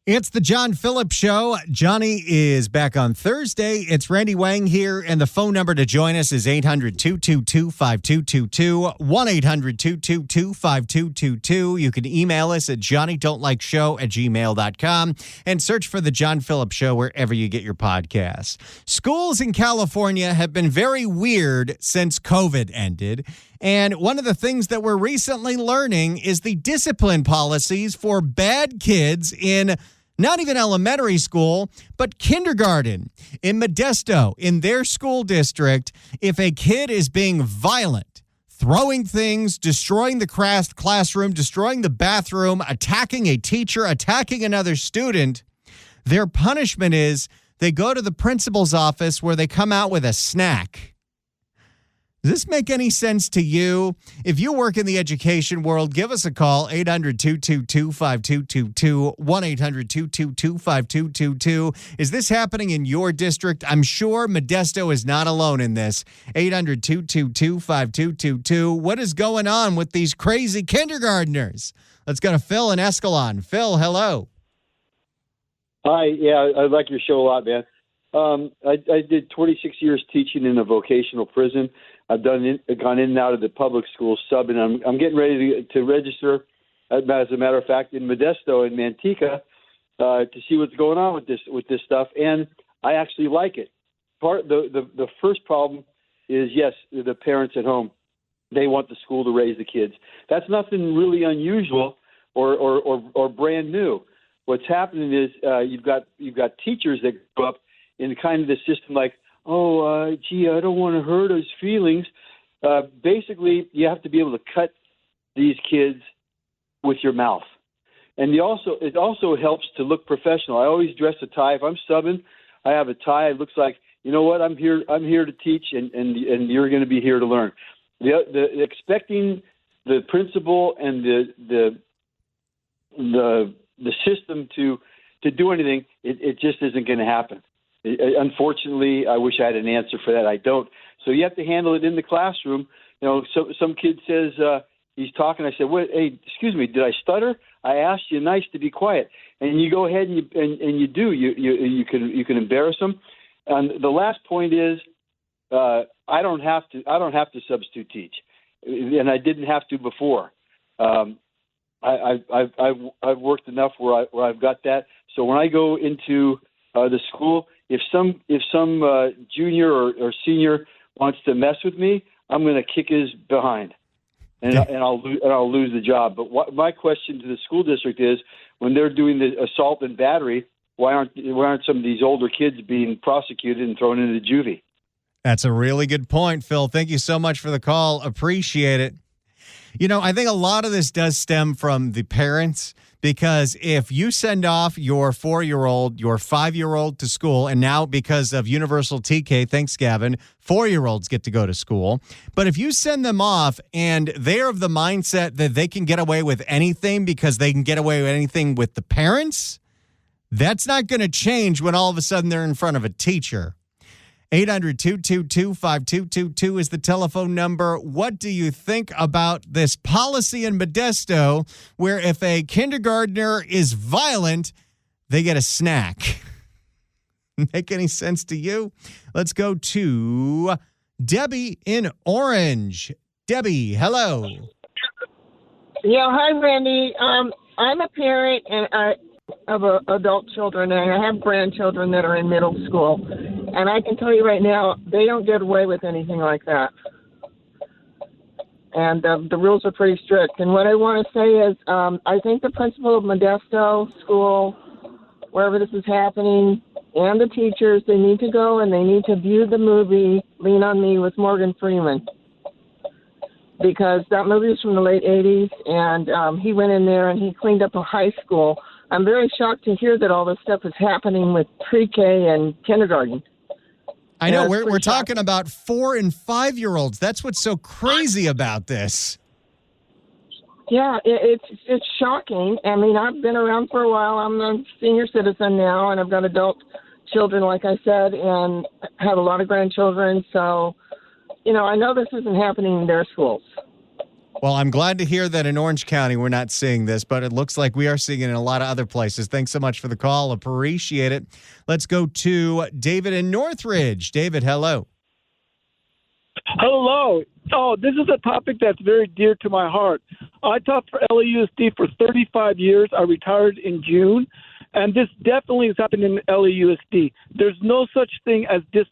It's the John Phillips Show. Johnny is back on Thursday. It's Randy Wang here, and the phone number to join us is 800-222-5222, 1-800-222-5222. You can email us at johnnydon'tlikeshow@gmail.com and search for the John Phillips Show wherever you get your podcasts. Schools in California have been very weird since COVID ended. And one of the things that we're recently learning is the discipline policies for bad kids in not even elementary school, but kindergarten. In Modesto, in their school district, if a kid is being violent, throwing things, destroying the classroom, destroying the bathroom, attacking a teacher, attacking another student, their punishment is they go to the principal's office where they come out with a snack. Does this make any sense to you? If you work in the education world, give us a call, 800-222-5222, 1-800-222-5222. Is this happening in your district? I'm sure Modesto is not alone in this. 800-222-5222. What is going on with these crazy kindergartners? Let's go to Phil in Escalon. Phil, hello. Hi, yeah, I like your show a lot, man. I did 26 years teaching in a vocational prison. I've gone in and out of the public school sub, and I'm getting ready to register, as a matter of fact, in Modesto and Manteca to see what's going on with this stuff. And I actually like it. The first problem is, yes, the parents at home, they want the school to raise the kids. That's nothing really unusual or brand new. What's happening is you've got teachers that grow up in kind of the system like, gee, I don't want to hurt his feelings. Basically, you have to be able to cut these kids with your mouth. And it also helps to look professional. I always dress a tie. If I'm subbing, I have a tie. It looks like, you know what, I'm here to teach, and you're going to be here to learn. The expecting the principal and the system to do anything, it just isn't going to happen. Unfortunately, I wish I had an answer for that. I don't. So you have to handle it in the classroom. You know, so some kid says he's talking. I said, "What? Hey, excuse me, did I stutter? I asked you nice to be quiet." And you go ahead and you do. You can embarrass them. And the last point is, I don't have to substitute teach, and I didn't have to before. I've worked enough where I've got that. So when I go into the school, if some junior or senior wants to mess with me, I'm going to kick his behind, and I'll lose the job. But my question to the school district is, when they're doing the assault and battery, why aren't some of these older kids being prosecuted and thrown into juvie? That's a really good point, Phil. Thank you so much for the call. Appreciate it. You know, I think a lot of this does stem from the parents, because if you send off your 4-year-old, your 5-year-old to school, and now because of Universal TK, thanks, Gavin, 4-year-olds get to go to school. But if you send them off and they're of the mindset that they can get away with anything because they can get away with anything with the parents, that's not going to change when all of a sudden they're in front of a teacher. 800-222-5222 is the telephone number. What do you think about this policy in Modesto where if a kindergartner is violent, they get a snack? Make any sense to you? Let's go to Debbie in Orange. Debbie, hello. Yeah, hi, Randy. I'm a parent of adult children, and I have grandchildren that are in middle school. And I can tell you right now, they don't get away with anything like that. And the rules are pretty strict. And what I want to say is I think the principal of Modesto School, wherever this is happening, and the teachers, they need to go and they need to view the movie Lean on Me with Morgan Freeman. Because that movie was from the late 80s, and he went in there and he cleaned up a high school. I'm very shocked to hear that all this stuff is happening with pre-K and kindergarten. I know, we're talking about 4- and 5-year-olds. That's what's so crazy about this. Yeah, it's shocking. I mean, I've been around for a while. I'm a senior citizen now, and I've got adult children, like I said, and have a lot of grandchildren. So, you know, I know this isn't happening in their schools. Well, I'm glad to hear that in Orange County we're not seeing this, but it looks like we are seeing it in a lot of other places. Thanks so much for the call. Appreciate it. Let's go to David in Northridge. David, hello. Hello. Oh, this is a topic that's very dear to my heart. I taught for LAUSD for 35 years. I retired in June, and this definitely has happened in LAUSD. There's no such thing as in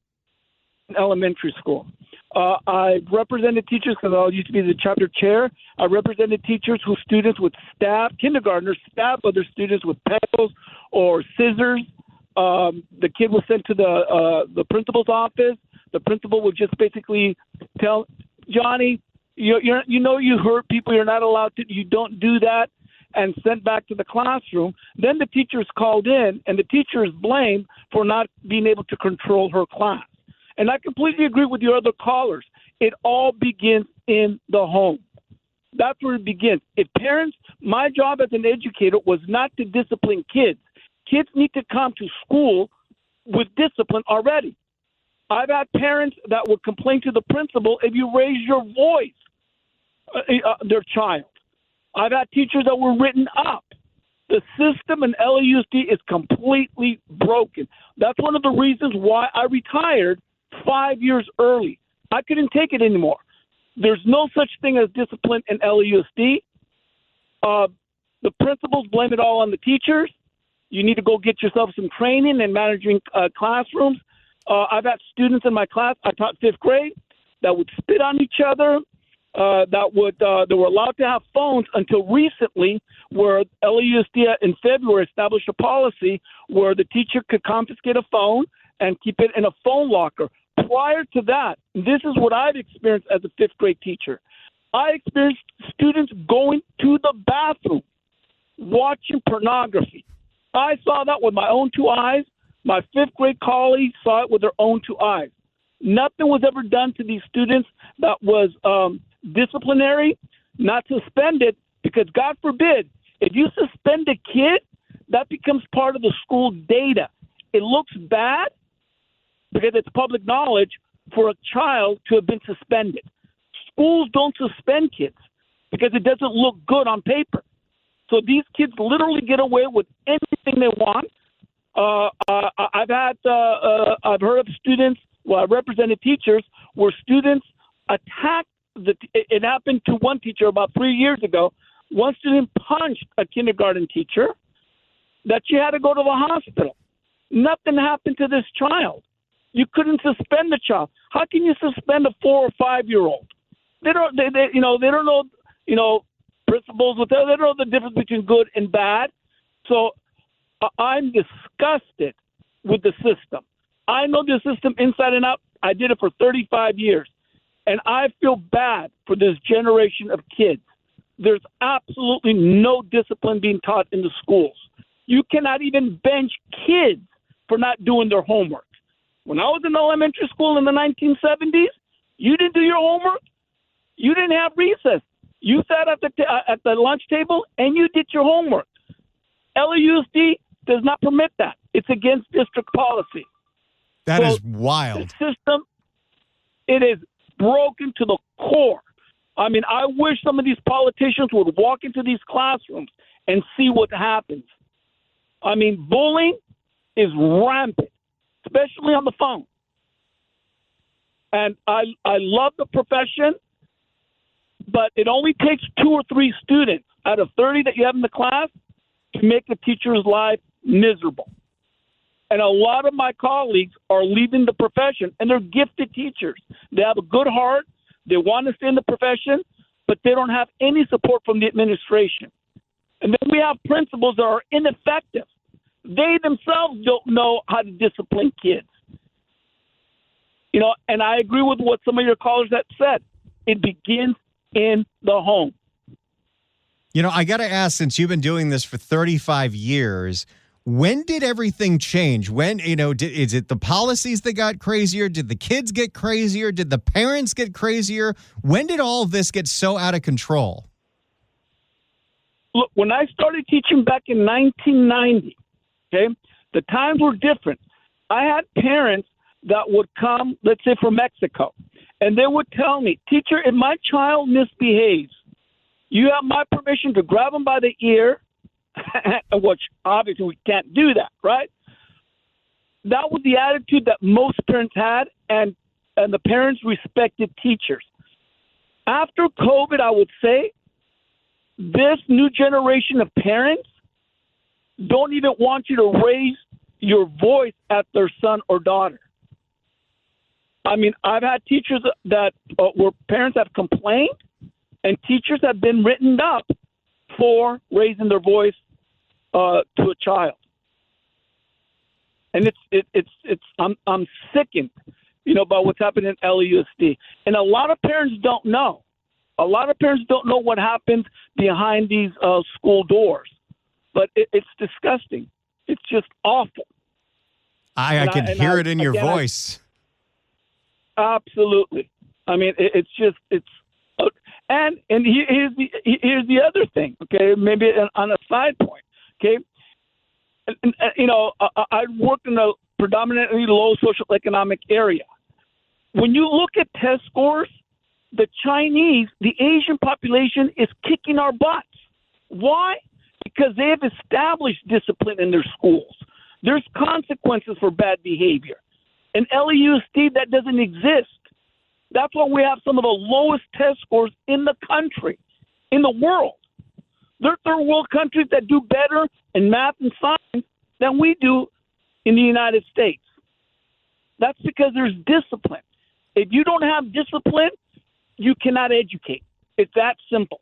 elementary school. I represented teachers because I used to be the chapter chair. I represented teachers whose students would kindergartners stab other students with pencils or scissors. The kid was sent to the principal's office. The principal would just basically tell Johnny, you hurt people. You're not allowed to. You don't do that, and sent back to the classroom. Then the teacher's called in, and the teacher is blamed for not being able to control her class. And I completely agree with your other callers. It all begins in the home. That's where it begins. If parents, my job as an educator was not to discipline kids. Kids need to come to school with discipline already. I've had parents that would complain to the principal if you raise your voice, their child. I've had teachers that were written up. The system in LAUSD is completely broken. That's one of the reasons why I retired 5 years early. I couldn't take it anymore. There's no such thing as discipline in LAUSD. The principals blame it all on the teachers. You need to go get yourself some training in managing classrooms. I've had students in my class, I taught fifth grade, that would spit on each other, they were allowed to have phones until recently, where LAUSD in February established a policy where the teacher could confiscate a phone and keep it in a phone locker. Prior to that, this is what I've experienced as a fifth grade teacher. I experienced students going to the bathroom, watching pornography. I saw that with my own two eyes. My fifth grade colleagues saw it with their own two eyes. Nothing was ever done to these students that was disciplinary, not suspended, because God forbid, if you suspend a kid, that becomes part of the school data. It looks bad because it's public knowledge for a child to have been suspended. Schools don't suspend kids because it doesn't look good on paper. So these kids literally get away with anything they want. I've heard of students, I represented teachers where students attacked it happened to one teacher about 3 years ago. One student punched a kindergarten teacher that she had to go to the hospital. Nothing happened to this child. You couldn't suspend the child. How can you suspend a 4 or 5 year old? They don't know, principles. They don't know the difference between good and bad. So I'm disgusted with the system. I know the system inside and out. I did it for 35 years. And I feel bad for this generation of kids. There's absolutely no discipline being taught in the schools. You cannot even bench kids for not doing their homework. When I was in elementary school in the 1970s, you didn't do your homework. You didn't have recess. You sat at the lunch table and you did your homework. LAUSD does not permit that. It's against district policy. That is wild. The system, it is broken to the core. I mean, I wish some of these politicians would walk into these classrooms and see what happens. I mean, bullying is rampant, especially on the phone. And I love the profession, but it only takes 2 or 3 students out of 30 that you have in the class to make a teacher's life miserable. And a lot of my colleagues are leaving the profession, and they're gifted teachers. They have a good heart. They want to stay in the profession, but they don't have any support from the administration. And then we have principals that are ineffective. They themselves don't know how to discipline kids. And I agree with what some of your callers have said. It begins in the home. I got to ask, since you've been doing this for 35 years, when did everything change? When, is it the policies that got crazier? Did the kids get crazier? Did the parents get crazier? When did all of this get so out of control? Look, when I started teaching back in 1990, okay, the times were different. I had parents that would come, let's say from Mexico, and they would tell me, teacher, if my child misbehaves, You have my permission to grab them by the ear, which obviously we can't do that, right? That was the attitude that most parents had, and the parents respected teachers. After COVID, I would say this new generation of parents don't even want you to raise your voice at their son or daughter. I mean, I've had teachers that where parents have complained, and teachers have been written up for raising their voice to a child. And I'm sickened, by what's happening in LAUSD. And a lot of parents don't know. A lot of parents don't know what happens behind these school doors. But it's disgusting. It's just awful. I can hear it in your voice. Absolutely. I mean, here's the other thing. Okay, maybe on a side point. Okay, I worked in a predominantly low socioeconomic area. When you look at test scores, the Chinese, the Asian population is kicking our butts. Why? Because they have established discipline in their schools. There's consequences for bad behavior. In LAUSD, that doesn't exist. That's why we have some of the lowest test scores in the country, in the world. There are third world countries that do better in math and science than we do in the United States. That's because there's discipline. If you don't have discipline, you cannot educate. It's that simple.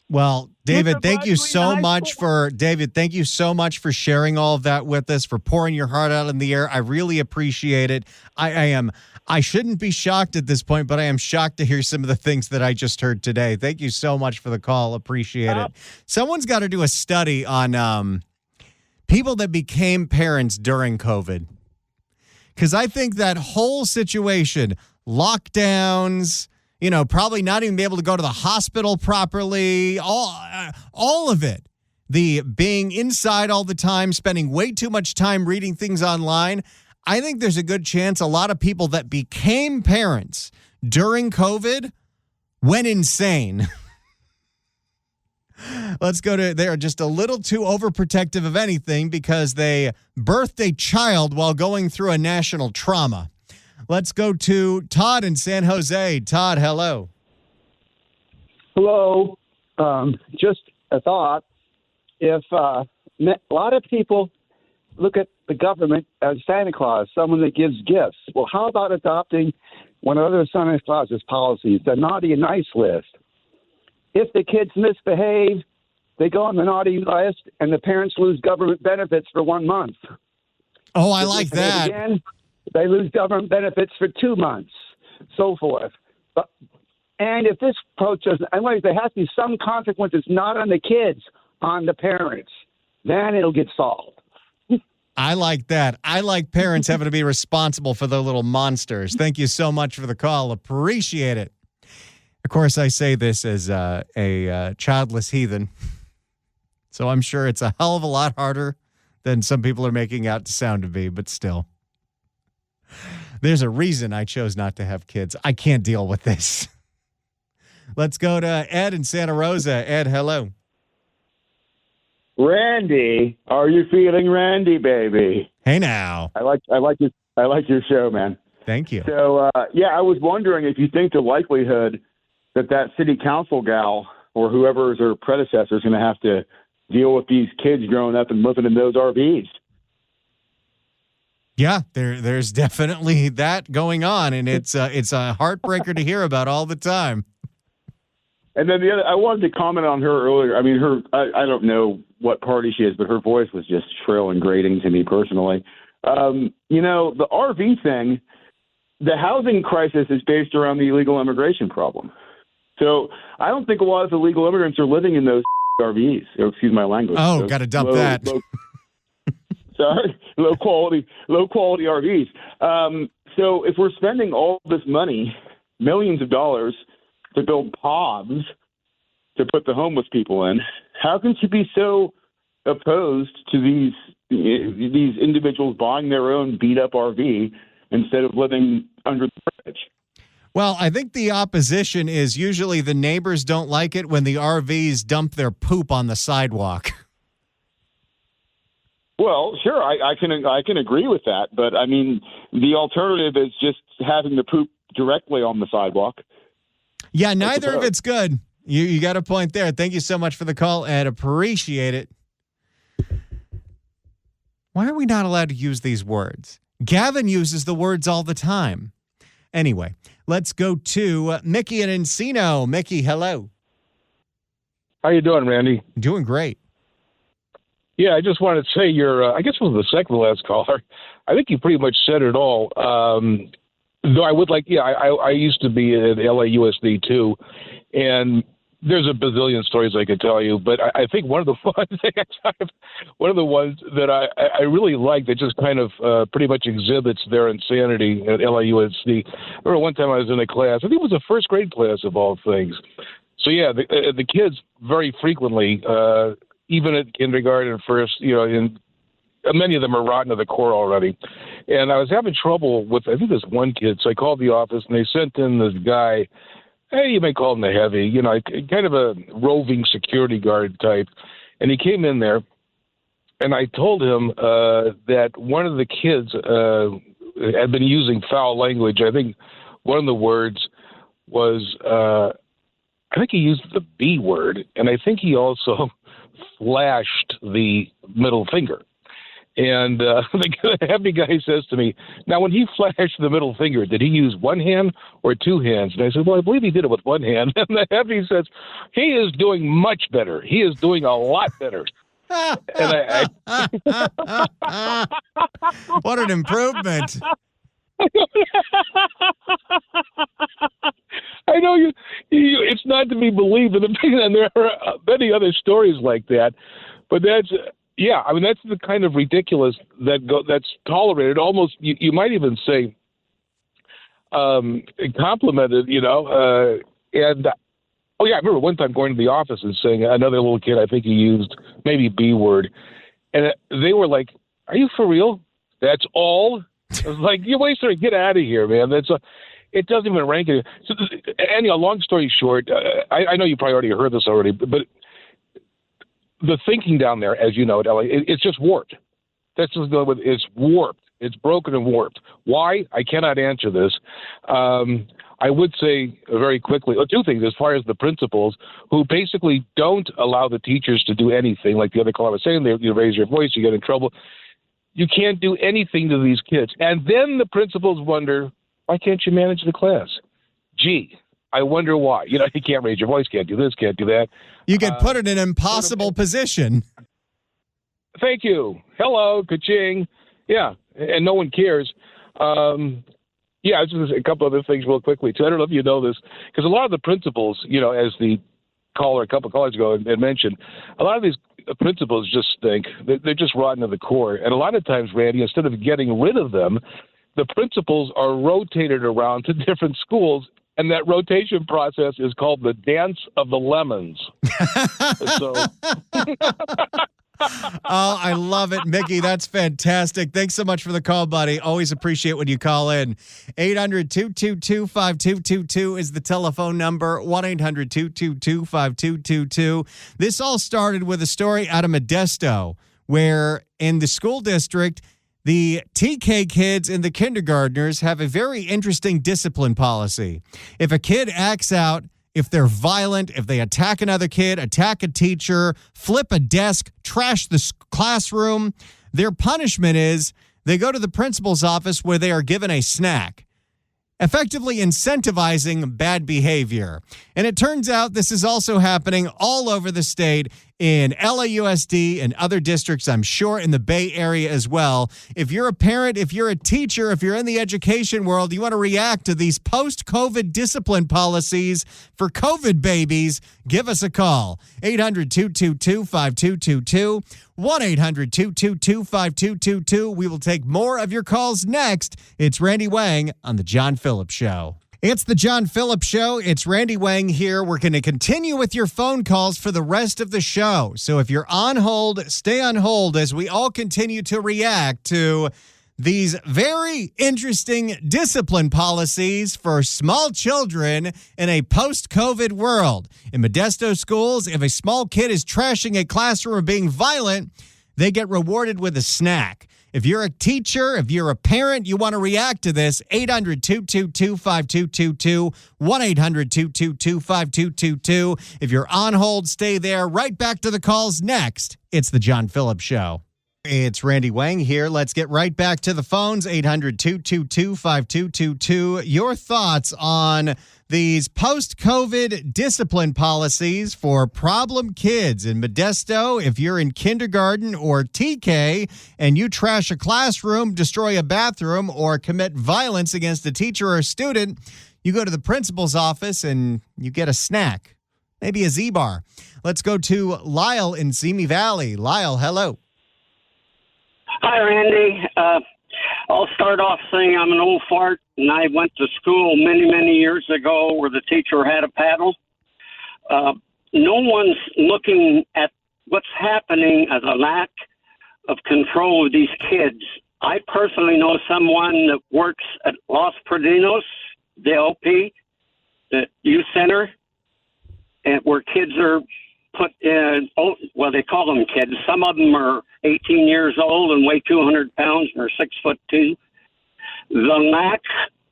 Well, David, thank you so much for sharing all of that with us, for pouring your heart out in the air. I really appreciate it. I shouldn't be shocked at this point, but I am shocked to hear some of the things that I just heard today. Thank you so much for the call. Appreciate it. Someone's got to do a study on people that became parents during COVID. Because I think that whole situation, lockdowns, probably not even be able to go to the hospital properly, all of it. The being inside all the time, spending way too much time reading things online. I think there's a good chance a lot of people that became parents during COVID went insane. Let's go to, they're just a little too overprotective of anything because they birthed a child while going through a national trauma. Let's go to Todd in San Jose. Todd, hello. Hello. Just a thought. If a lot of people look at the government as Santa Claus, someone that gives gifts, well, how about adopting one of other Santa Claus's policies, the naughty and nice list? If the kids misbehave, they go on the naughty list, and the parents lose government benefits for 1 month. Oh, I like that. Again, they lose government benefits for 2 months, so forth. And if this approach doesn't, anyways, there has to be some consequences, not on the kids, on the parents. Then it'll get solved. I like that. I like parents having to be responsible for their little monsters. Thank you so much for the call. Appreciate it. Of course, I say this as a childless heathen, so I'm sure it's a hell of a lot harder than some people are making out to sound to be, but still. There's a reason I chose not to have kids. I can't deal with this. Let's go to Ed in Santa Rosa. Ed, hello. Randy, are you feeling Randy, baby? Hey now. I like your show, man. Thank you. So, I was wondering if you think the likelihood that city council gal or whoever is her predecessor is going to have to deal with these kids growing up and living in those RVs. Yeah, there's definitely that going on, and it's a heartbreaker to hear about all the time. And then the other, I wanted to comment on her earlier. I mean, I don't know what party she is, but her voice was just shrill and grating to me personally. The RV thing, the housing crisis is based around the illegal immigration problem. So I don't think a lot of illegal immigrants are living in those RVs. Excuse my language. Oh, got to dump that. Low quality RVs. So if we're spending all this money, millions of dollars, to build pods to put the homeless people in, how can she be so opposed to these individuals buying their own beat up RV instead of living under the bridge? Well, I think the opposition is usually the neighbors don't like it when the RVs dump their poop on the sidewalk. Well, sure, I can agree with that, but I mean, the alternative is just having the poop directly on the sidewalk. Yeah, neither of it's good. You got a point there. Thank you so much for the call, Ed. Appreciate it. Why are we not allowed to use these words? Gavin uses the words all the time. Anyway, let's go to Mickey and Encino. Mickey, hello. How you doing, Randy? Doing great. Yeah, I just wanted to say I guess it was the second to last caller. I think you pretty much said it all. Though I would I used to be at LAUSD too, and there's a bazillion stories I could tell you, but I think one of the fun things, one of the ones that I really like that just kind of pretty much exhibits their insanity at LAUSD. I remember one time I was in a class, I think it was a first grade class of all things. So yeah, the kids very frequently, even at kindergarten and first, many of them are rotten to the core already. And I was having trouble with, I think, this one kid. So I called the office and they sent in this guy. Hey, you may call him the heavy, kind of a roving security guard type. And he came in there, and I told him that one of the kids had been using foul language. I think one of the words was, I think he used the B word, and I think he also flashed the middle finger. And the heavy guy says to me, now, when he flashed the middle finger, did he use one hand or two hands? And I said, well, I believe he did it with one hand. And the heavy says, he is doing much better. He is doing a lot better. And What an improvement. I know you, it's not to be believed, and there are many other stories like that. But that's the kind of ridiculous that's tolerated. Almost, you might even say, complimented. And I remember one time going to the office and saying another little kid, I think he used maybe B word, and they were like, "Are you for real? That's all?" I was like, "You wasted it. Get out of here, man." It doesn't even rank it. So, anyhow, long story short, I know you probably already heard this already, but the thinking down there, as you know, at LA, it's just warped. That's just it's warped. It's broken and warped. Why? I cannot answer this. I would say very quickly, two things as far as the principals, who basically don't allow the teachers to do anything. Like the other caller was saying, you raise your voice, you get in trouble. You can't do anything to these kids. And then the principals wonder, why can't you manage the class? Gee, I wonder why. You can't raise your voice, can't do this, can't do that. You get put in an impossible position. Thank you. Hello, ka-ching. Yeah, and no one cares. Just a couple other things real quickly, too. I don't know if you know this, because a lot of the principals, as the caller a couple of callers ago had mentioned, a lot of these principals just stink. They're just rotten to the core. And a lot of times, Randy, instead of getting rid of them, the principals are rotated around to different schools, and that rotation process is called the dance of the lemons. Oh, I love it, Mickey. That's fantastic. Thanks so much for the call, buddy. Always appreciate when you call in. 800-222-5222 is the telephone number. 1-800-222-5222. This all started with a story out of Modesto, where in the school district, the TK kids and the kindergartners have a very interesting discipline policy. If a kid acts out, if they're violent, if they attack another kid, attack a teacher, flip a desk, trash the classroom, their punishment is they go to the principal's office where they are given a snack, effectively incentivizing bad behavior. And it turns out this is also happening all over the state in LAUSD and other districts, I'm sure in the Bay Area as well. If you're a parent, if you're a teacher, if you're in the education world, you want to react to these post-COVID discipline policies for COVID babies, give us a call. 800-222-5222. 1-800-222-5222. We will take more of your calls next. It's Randy Wang on The John Phillips Show. It's The John Phillips Show. It's Randy Wang here. We're going to continue with your phone calls for the rest of the show. So if you're on hold, stay on hold as we all continue to react to these very interesting discipline policies for small children in a post-COVID world. In Modesto schools, if a small kid is trashing a classroom or being violent, they get rewarded with a snack. If you're a teacher, if you're a parent, you want to react to this, 800-222-5222, 1-800-222-5222. If you're on hold, stay there. Right back to the calls next. It's The John Phillips Show. It's Randy Wang here. Let's get right back to the phones, 800-222-5222. Your thoughts on these post-COVID discipline policies for problem kids in Modesto. If you're in kindergarten or TK and you trash a classroom, destroy a bathroom, or commit violence against a teacher or a student, you go to the principal's office and you get a snack, maybe a Z-Bar. Let's go to Lyle in Simi Valley. Lyle, hello. Hi, Randy. I'll start off saying I'm an old fart, and I went to school many, many years ago where the teacher had a paddle. No one's looking at what's happening as a lack of control of these kids. I personally know someone that works at Los Perdinos, the LP, the youth center, and where kids are put in, they call them kids. Some of them are 18 years old and weigh 200 pounds and are 6'2". The lack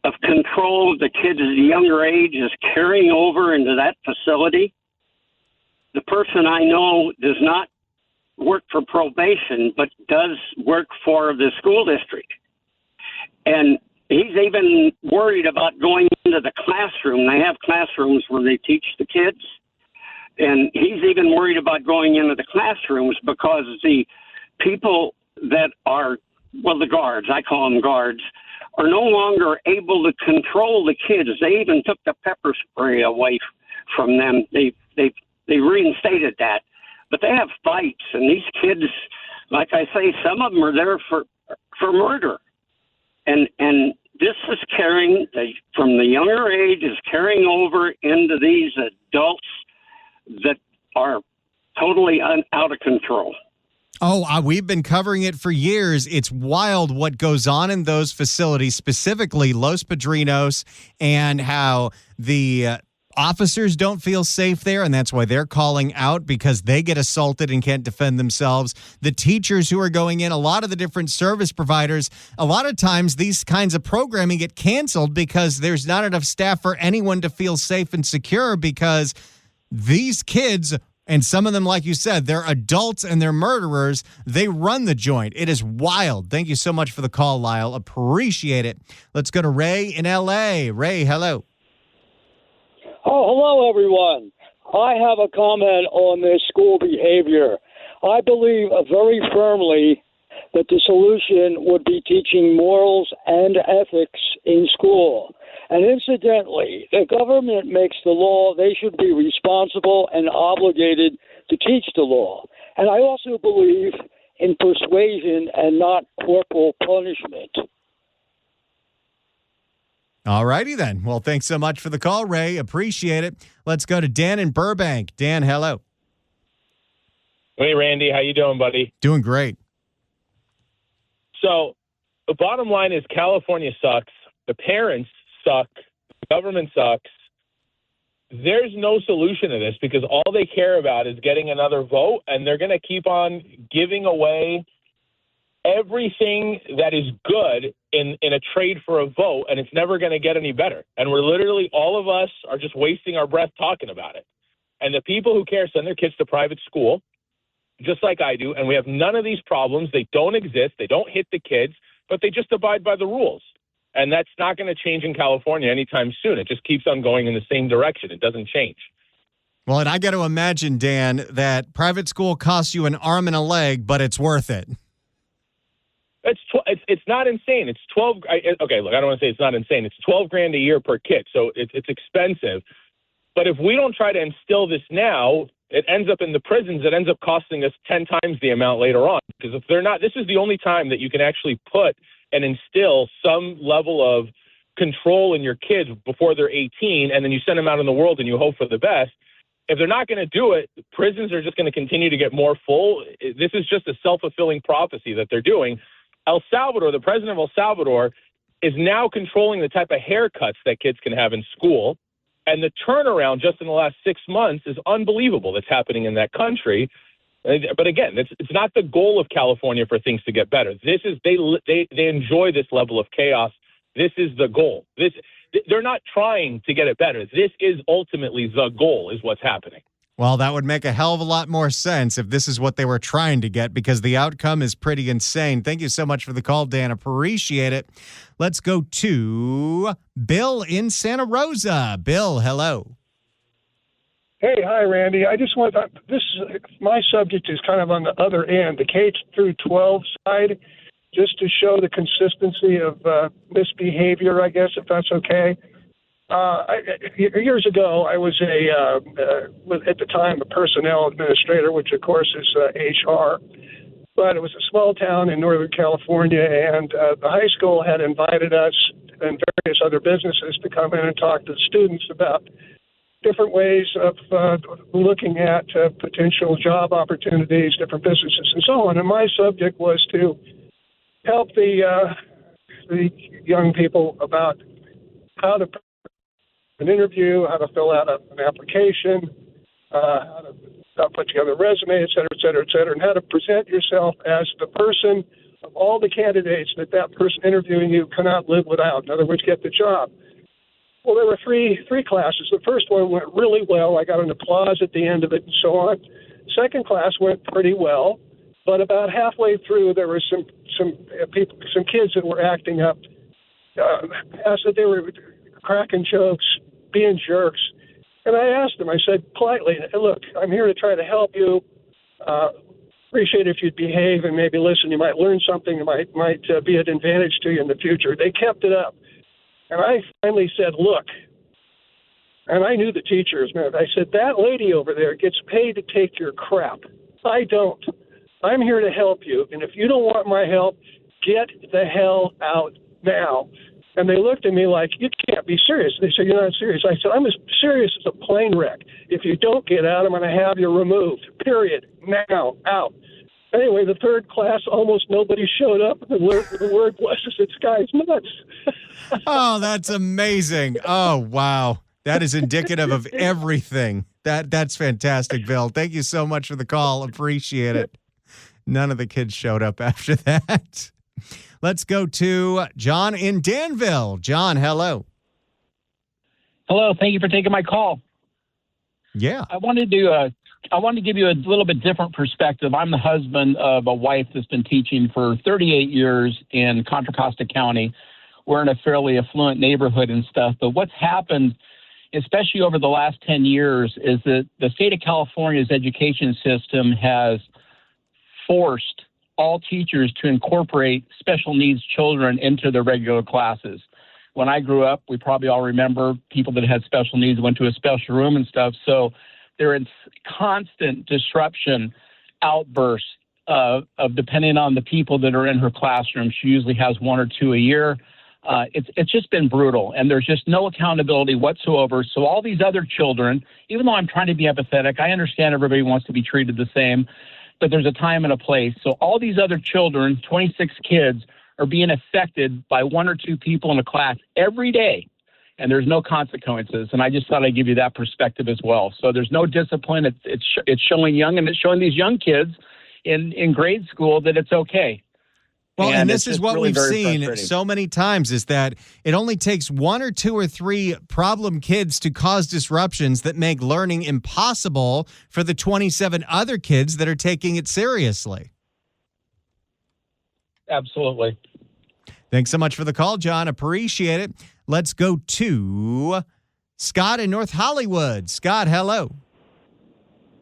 of control of the kids at a younger age is carrying over into that facility. The person I know does not work for probation, but does work for the school district. And he's even worried about going into the classroom. They have classrooms where they teach the kids. And he's even worried about going into the classrooms because the people that are, the guards, I call them guards, are no longer able to control the kids. They even took the pepper spray away from them. They reinstated that. But they have fights, and these kids, like I say, some of them are there for murder. And this is carrying, from the younger age, is carrying over into these adults that are totally out of control. Oh, we've been covering it for years. It's wild what goes on in those facilities, specifically Los Padrinos, and how the officers don't feel safe there, and that's why they're calling out because they get assaulted and can't defend themselves. The teachers who are going in, a lot of the different service providers, a lot of times these kinds of programming get canceled because there's not enough staff for anyone to feel safe and secure because these kids, and some of them, like you said, they're adults and they're murderers. They run the joint. It is wild. Thank you so much for the call, Lyle. Appreciate it. Let's go to Ray in L.A. Ray, hello. Oh, hello, everyone. I have a comment on this school behavior. I believe very firmly that the solution would be teaching morals and ethics in school. And incidentally, the government makes the law. They should be responsible and obligated to teach the law. And I also believe in persuasion and not corporal punishment. All righty then. Well, thanks so much for the call, Ray. Appreciate it. Let's go to Dan in Burbank. Dan, hello. Hey, Randy. How you doing, buddy? Doing great. So the bottom line is California sucks. The parents suck. The government sucks. There's no solution to this because all they care about is getting another vote, and they're going to keep on giving away everything that is good in a trade for a vote, and it's never going to get any better. And we're literally, all of us are just wasting our breath talking about it. And the people who care send their kids to private school, just like I do, and we have none of these problems. They don't exist. They don't hit the kids, but they just abide by the rules. And that's not going to change in California anytime soon. It just keeps on going in the same direction. It doesn't change. Well, and I got to imagine, Dan, that private school costs you an arm and a leg, but it's worth it. It's not insane. It's 12. Okay, look, I don't want to say it's not insane. It's $12,000 a year per kid, so it's expensive. But if we don't try to instill this now, it ends up in the prisons. It ends up costing us 10 times the amount later on. Because if they're not, this is the only time that you can actually put and instill some level of control in your kids before they're 18, and then you send them out in the world and you hope for the best. If they're not going to do it, prisons are just going to continue to get more full. This is just a self-fulfilling prophecy that they're doing. El Salvador, the president of El Salvador, is now controlling the type of haircuts that kids can have in school. And the turnaround just in the last 6 months is unbelievable that's happening in that country. But again, it's not the goal of California for things to get better. This is they enjoy this level of chaos. This is the goal. They're not trying to get it better. This is ultimately the goal, is what's happening. Well, that would make a hell of a lot more sense if this is what they were trying to get, because the outcome is pretty insane. Thank you so much for the call, Dan. Appreciate it. Let's go to Bill in Santa Rosa. Bill, hello. Hey, hi, Randy. I just want my subject is kind of on the other end, the K through 12 side, just to show the consistency of misbehavior, I guess, if that's okay. Years ago, I was at the time, a personnel administrator, which of course is HR. But it was a small town in Northern California, and the high school had invited us and various other businesses to come in and talk to the students about different ways of looking at potential job opportunities, different businesses, and so on. And my subject was to help the young people about how to an interview, how to fill out an application, how to put together a resume, et cetera, and how to present yourself as the person of all the candidates that person interviewing you cannot live without. In other words, get the job. Well, there were three classes. The first one went really well. I got an applause at the end of it and so on. Second class went pretty well, but about halfway through, there were some kids that were acting up. Asked that they were cracking jokes, being jerks. And I asked them, I said politely, look, I'm here to try to help you. Appreciate if you'd behave and maybe listen. You might learn something that might be an advantage to you in the future. They kept it up. And I finally said, look, and I knew the teachers, man. I said, that lady over there gets paid to take your crap. I don't. I'm here to help you. And if you don't want my help, get the hell out now. And they looked at me like, you can't be serious. They said, you're not serious. I said, I'm as serious as a plane wreck. If you don't get out, I'm going to have you removed. Period. Now. Out. Anyway, the third class, almost nobody showed up. The word was, this guy's nuts. Oh, that's amazing. Oh, wow. That is indicative of everything. That's fantastic, Bill. Thank you so much for the call. Appreciate it. None of the kids showed up after that. Let's go to John in Danville. John, hello. Hello. Thank you for taking my call. Yeah. I wanted to give you a little bit different perspective. I'm the husband of a wife that's been teaching for 38 years in Contra Costa County. We're in a fairly affluent neighborhood and stuff. But what's happened, especially over the last 10 years, is that the state of California's education system has forced all teachers to incorporate special needs children into their regular classes. When I grew up, we probably all remember people that had special needs went to a special room and stuff. So there is constant disruption, outbursts of depending on the people that are in her classroom. She usually has one or two a year. It's just been brutal, and there's just no accountability whatsoever. So all these other children, even though I'm trying to be empathetic, I understand everybody wants to be treated the same, but there's a time and a place. So all these other children, 26 kids, are being affected by one or two people in a class every day, and there's no consequences. And I just thought I'd give you that perspective as well. So there's no discipline. It's showing it's showing these young kids in grade school that it's okay. Well, and this is what really we've seen so many times, is that it only takes one or two or three problem kids to cause disruptions that make learning impossible for the 27 other kids that are taking it seriously. Absolutely. Thanks so much for the call, John. Appreciate it. Let's go to Scott in North Hollywood. Scott, hello.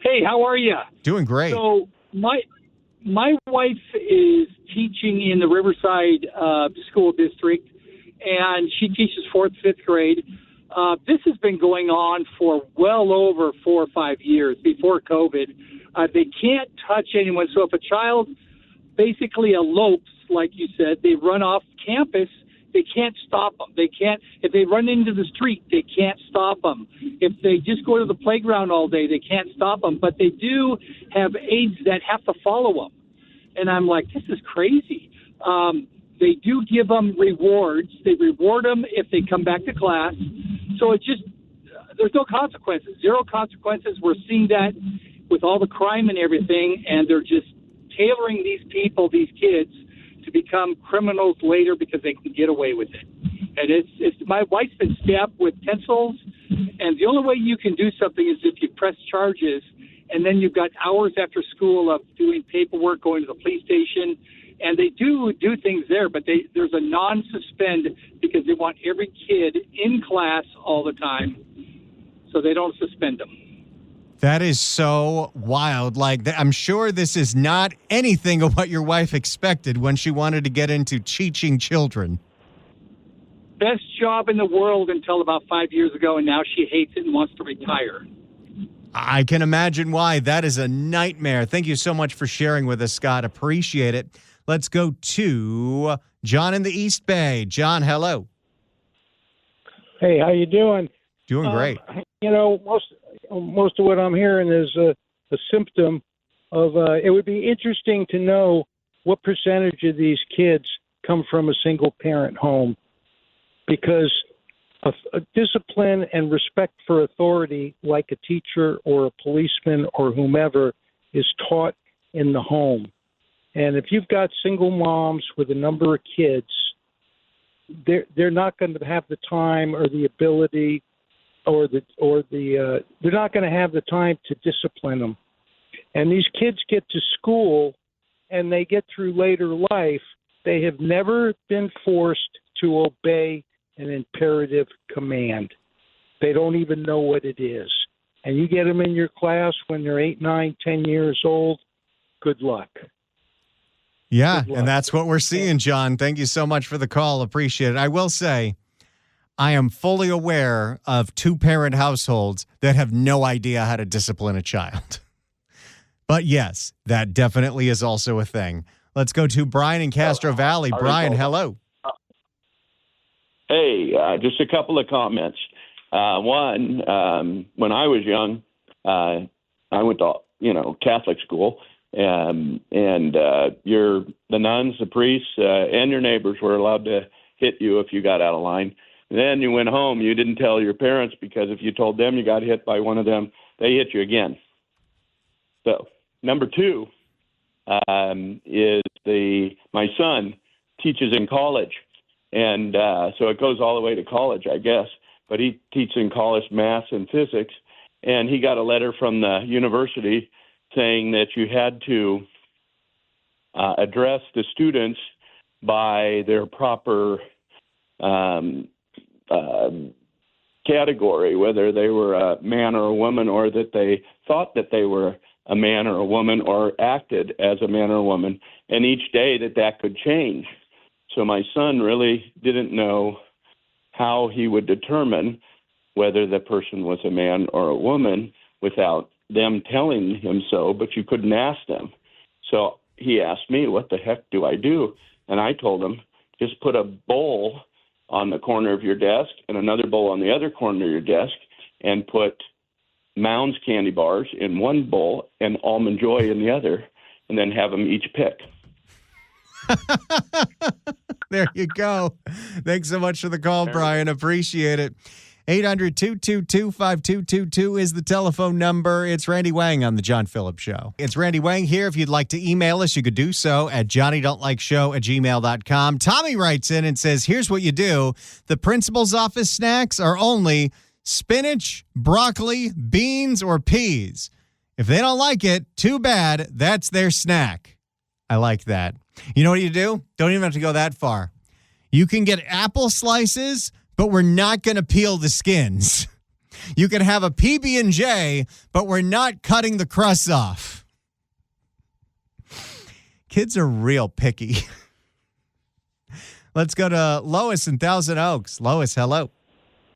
Hey, how are you? Doing great. So my wife is teaching in the Riverside School District, and she teaches 4th, 5th grade. This has been going on for well over 4 or 5 years before COVID. They can't touch anyone. So if a child basically elopes, like you said, they run off campus, they can't stop them. They can't, if they run into the street, they can't stop them. If they just go to the playground all day, they can't stop them. But they do have aides that have to follow them. And I'm like, this is crazy. They do give them rewards. They reward them if they come back to class. So it's just, there's no consequences, zero consequences. We're seeing that with all the crime and everything, and they're just tailoring these people, these kids, to become criminals later because they can get away with it. And it's my wife's been stabbed with pencils, and the only way you can do something is if you press charges, and then you've got hours after school of doing paperwork, going to the police station, and they do things there, but there's a non-suspend because they want every kid in class all the time, so they don't suspend them. That is so wild. Like, I'm sure this is not anything of what your wife expected when she wanted to get into teaching children. Best job in the world until about 5 years ago, and now she hates it and wants to retire. I can imagine why. That is a nightmare. Thank you so much for sharing with us, Scott. Appreciate it. Let's go to John in the East Bay. John, hello. Hey, how you doing? Doing great. Most of what I'm hearing is a symptom of. It would be interesting to know what percentage of these kids come from a single parent home, because a discipline and respect for authority, like a teacher or a policeman or whomever, is taught in the home. And if you've got single moms with a number of kids, they're not going to have the time or the ability they're not going to have the time to discipline them. And these kids get to school and they get through later life. They have never been forced to obey an imperative command. They don't even know what it is. And you get them in your class when they're 8, 9, 10 years old, good luck. Yeah, and that's what we're seeing, John. Thank you so much for the call. Appreciate it. I will say, I am fully aware of two-parent households that have no idea how to discipline a child. But yes, that definitely is also a thing. Let's go to Brian in Castro Valley. Brian, hello. Hey, just a couple of comments. One, when I was young, I went to Catholic school, and the nuns, the priests, and your neighbors were allowed to hit you if you got out of line. Then you went home. You didn't tell your parents, because if you told them you got hit by one of them, they hit you again. So number two is my son teaches in college, and so it goes all the way to college, I guess. But he teaches in college math and physics, and he got a letter from the university saying that you had to address the students by their proper category, whether they were a man or a woman, or that they thought that they were a man or a woman, or acted as a man or a woman, and each day that could change. So my son really didn't know how he would determine whether the person was a man or a woman without them telling him so, but you couldn't ask them. So he asked me, what the heck do I do? And I told him, just put a bowl on the corner of your desk and another bowl on the other corner of your desk, and put Mounds candy bars in one bowl and Almond Joy in the other, and then have them each pick. There you go. Thanks so much for the call, Brian. Appreciate it. 800-222-5222 is the telephone number. It's Randy Wang on The John Phillips Show. It's Randy Wang here. If you'd like to email us, you could do so at johnnydon'tlikeshow@gmail.com. Tommy writes in and says, here's what you do. The principal's office snacks are only spinach, broccoli, beans, or peas. If they don't like it, too bad. That's their snack. I like that. You know what you do? Don't even have to go that far. You can get apple slices, but we're not going to peel the skins. You can have a PB&J, but we're not cutting the crusts off. Kids are real picky. Let's go to Lois in Thousand Oaks. Lois, hello.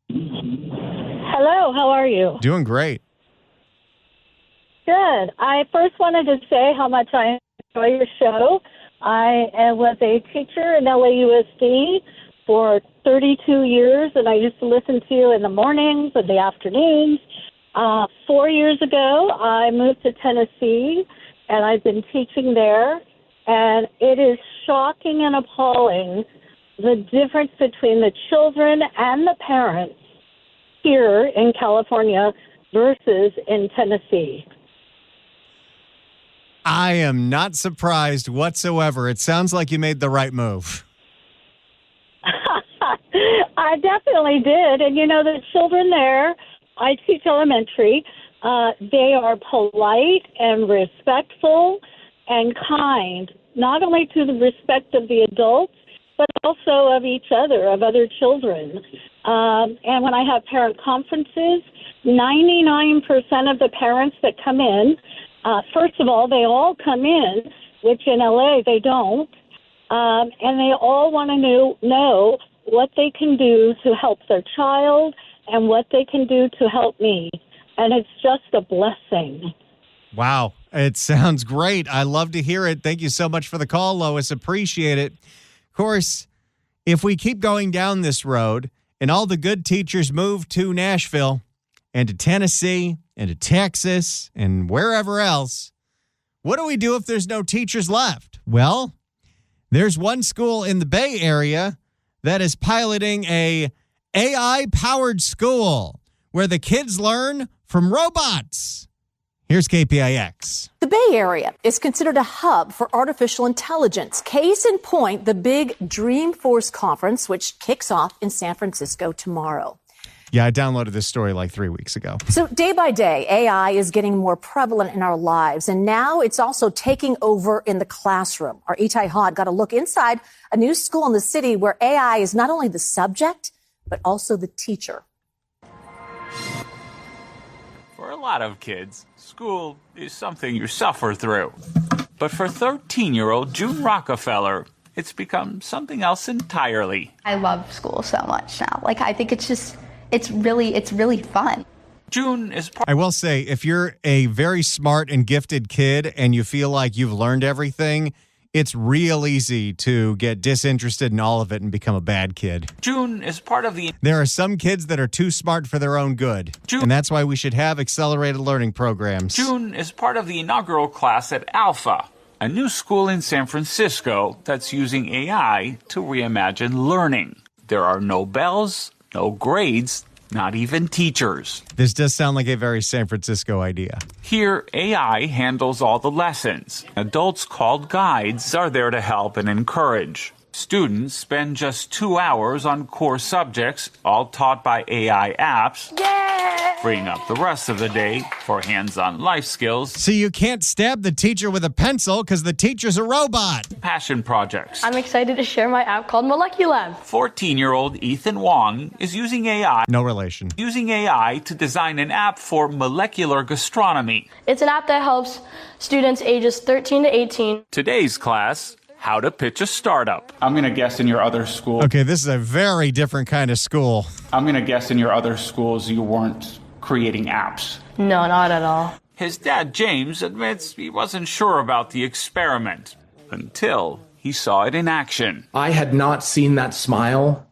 Hello, how are you? Doing great. Good. I first wanted to say how much I enjoy your show. I was a teacher in LAUSD for 32 years, and I used to listen to you in the mornings and the afternoons. 4 years ago, I moved to Tennessee, and I've been teaching there. And it is shocking and appalling the difference between the children and the parents here in California versus in Tennessee. I am not surprised whatsoever. It sounds like you made the right move. I definitely did. And, the children there, I teach elementary, they are polite and respectful and kind, not only to the respect of the adults, but also of each other, of other children. And when I have parent conferences, 99% of the parents that come in, first of all, they all come in, which in LA they don't, and they all want to know what they can do to help their child and what they can do to help me. And it's just a blessing. Wow. It sounds great. I love to hear it. Thank you so much for the call, Lois. Appreciate it. Of course, if we keep going down this road and all the good teachers move to Nashville and to Tennessee and to Texas and wherever else, what do we do if there's no teachers left? Well, there's one school in the Bay Area that is piloting a AI-powered school where the kids learn from robots. Here's KPIX. The Bay Area is considered a hub for artificial intelligence. Case in point, the big Dreamforce conference, which kicks off in San Francisco tomorrow. Yeah, I downloaded this story like 3 weeks ago. So day by day, AI is getting more prevalent in our lives, and now it's also taking over in the classroom. Our Itai Hod got a look inside a new school in the city where AI is not only the subject, but also the teacher. For a lot of kids, school is something you suffer through. But for 13-year-old June Rockefeller, it's become something else entirely. I love school so much now. I think it's really fun. June is I will say, if you're a very smart and gifted kid and you feel like you've learned everything, it's real easy to get disinterested in all of it and become a bad kid. June is part of the... There are some kids that are too smart for their own good, and that's why we should have accelerated learning programs. June is part of the inaugural class at Alpha, a new school in San Francisco that's using AI to reimagine learning. There are no bells, no grades, not even teachers. This does sound like a very San Francisco idea. Here, AI handles all the lessons. Adults called guides are there to help and encourage. Students spend just 2 hours on core subjects, all taught by AI apps, freeing up the rest of the day for hands-on life skills. So you can't stab the teacher with a pencil because the teacher's a robot. Passion projects. I'm excited to share my app called Moleculab. 14-year-old Ethan Wong is using AI. No relation. Using AI to design an app for molecular gastronomy. It's an app that helps students ages 13 to 18. Today's class, how to pitch a startup. I'm going to guess in your other school. Okay, this is a very different kind of school. I'm going to guess in your other schools you weren't creating apps. No, not at all. His dad, James, admits he wasn't sure about the experiment until he saw it in action. I had not seen that smile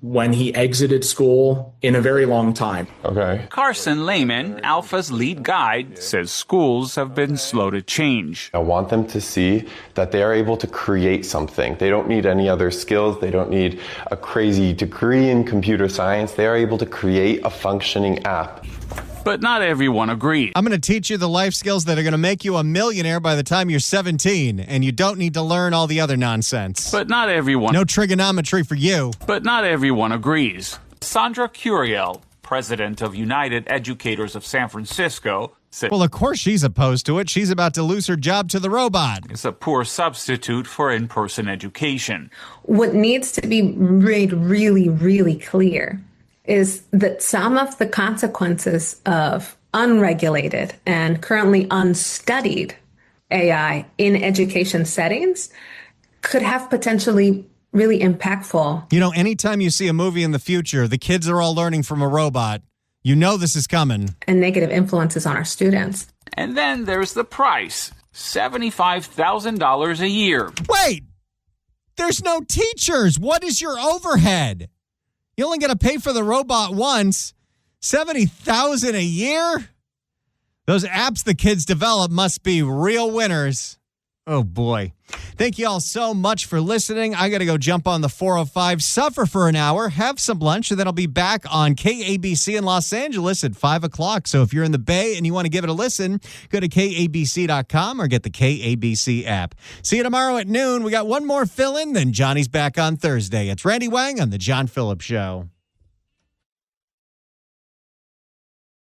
when he exited school in a very long time. Okay. Carson Lehman, Alpha's lead guide, says schools have been slow to change. I want them to see that they are able to create something. They don't need any other skills. They don't need a crazy degree in computer science. They are able to create a functioning app. But not everyone agrees. I'm going to teach you the life skills that are going to make you a millionaire by the time you're 17, and you don't need to learn all the other nonsense. But not everyone. No trigonometry for you. But not everyone agrees. Sandra Curiel, president of United Educators of San Francisco, said, well, of course she's opposed to it. She's about to lose her job to the robot. It's a poor substitute for in-person education. What needs to be made really, really clear is that some of the consequences of unregulated and currently unstudied AI in education settings could have potentially really impactful. You know, anytime you see a movie in the future, the kids are all learning from a robot, you know this is coming. And negative influences on our students. And then there's the price, $75,000 a year. Wait, there's no teachers. What is your overhead? You only got to pay for the robot once. $70,000 a year? Those apps the kids develop must be real winners. Oh, boy. Thank you all so much for listening. I got to go jump on the 405, suffer for an hour, have some lunch, and then I'll be back on KABC in Los Angeles at 5 o'clock. So if you're in the Bay and you want to give it a listen, go to KABC.com or get the KABC app. See you tomorrow at noon. We got one more fill-in, then Johnny's back on Thursday. It's Randy Wang on The John Phillips Show.